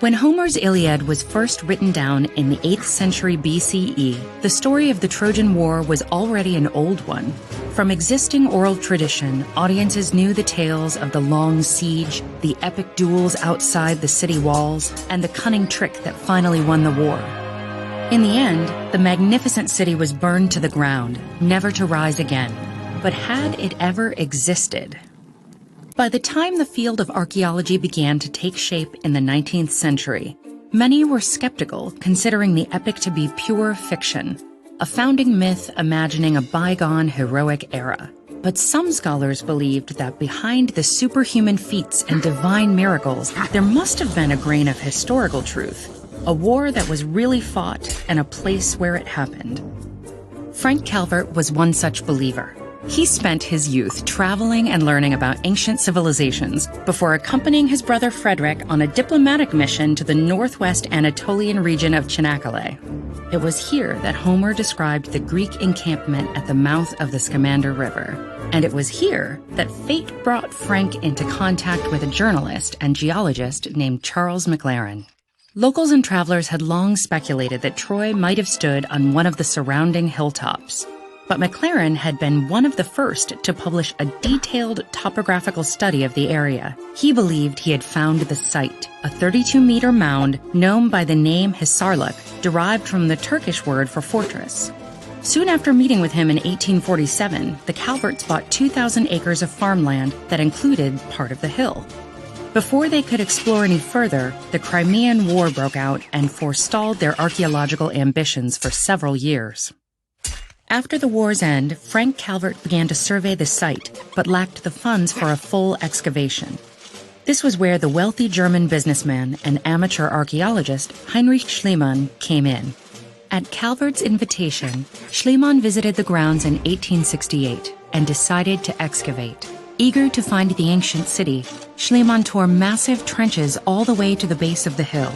When Homer's Iliad was first written down in the 8th century BCE, the story of the Trojan War was already an old one. From existing oral tradition, audiences knew the tales of the long siege, the epic duels outside the city walls, and the cunning trick that finally won the war. In the end, the magnificent city was burned to the ground, never to rise again. But had it ever existed? By the time the field of archaeology began to take shape in the 19th century, many were skeptical, considering the epic to be pure fiction, a founding myth imagining a bygone heroic era. But some scholars believed that behind the superhuman feats and divine miracles, there must have been a grain of historical truth, a war that was really fought and a place where it happened. Frank Calvert was one such believer. He spent his youth traveling and learning about ancient civilizations before accompanying his brother Frederick on a diplomatic mission to the northwest Anatolian region of Çanakkale. It was here that Homer described the Greek encampment at the mouth of the Scamander River. And it was here that fate brought Frank into contact with a journalist and geologist named Charles McLaren. Locals and travelers had long speculated that Troy might have stood on one of the surrounding hilltops. But McLaren had been one of the first to publish a detailed topographical study of the area. He believed he had found the site, a 32-meter mound known by the name Hisarlik, derived from the Turkish word for fortress. Soon after meeting with him in 1847, the Calverts bought 2,000 acres of farmland that included part of the hill. Before they could explore any further, the Crimean War broke out and forestalled their archaeological ambitions for several years. After the war's end, Frank Calvert began to survey the site, but lacked the funds for a full excavation. This was where the wealthy German businessman and amateur archaeologist Heinrich Schliemann came in. At Calvert's invitation, Schliemann visited the grounds in 1868 and decided to excavate. Eager to find the ancient city, Schliemann tore massive trenches all the way to the base of the hill.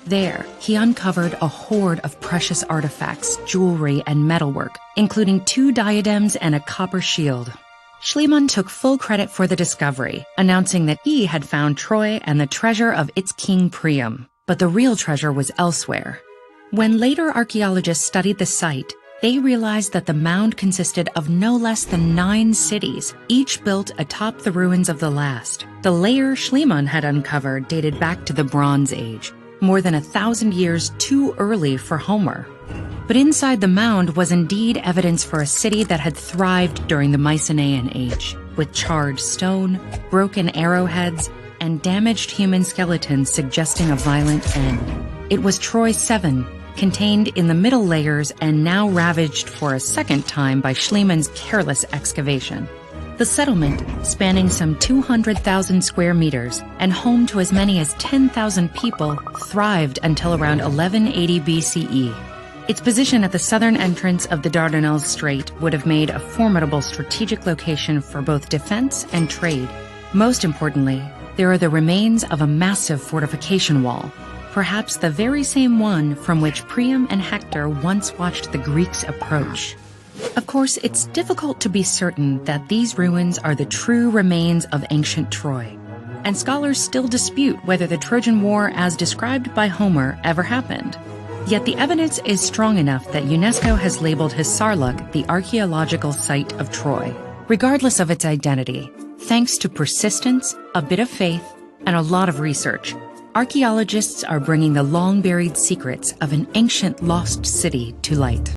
There, he uncovered a hoard of precious artifacts, jewelry, and metalwork, including 2 diadems and a copper shield. Schliemann took full credit for the discovery, announcing that he had found Troy and the treasure of its king Priam. But the real treasure was elsewhere. When later archaeologists studied the site, they realized that the mound consisted of no less than 9 cities, each built atop the ruins of the last. The layer Schliemann had uncovered dated back to the Bronze Age, more than 1,000 years too early for Homer. But inside the mound was indeed evidence for a city that had thrived during the Mycenaean Age, with charred stone, broken arrowheads, and damaged human skeletons suggesting a violent end. It was Troy 7, contained in the middle layers and now ravaged for a second time by Schliemann's careless excavation. The settlement, spanning some 200,000 square meters and home to as many as 10,000 people, thrived until around 1180 BCE. Its position at the southern entrance of the Dardanelles Strait would have made a formidable strategic location for both defense and trade. Most importantly, there are the remains of a massive fortification wall, perhaps the very same one from which Priam and Hector once watched the Greeks approach. Of course, it's difficult to be certain that these ruins are the true remains of ancient Troy, and scholars still dispute whether the Trojan War as described by Homer ever happened. Yet the evidence is strong enough that UNESCO has labeled Hisarlik the archaeological site of Troy, regardless of its identity. Thanks to persistence, a bit of faith, and a lot of research, archaeologists are bringing the long-buried secrets of an ancient lost city to light.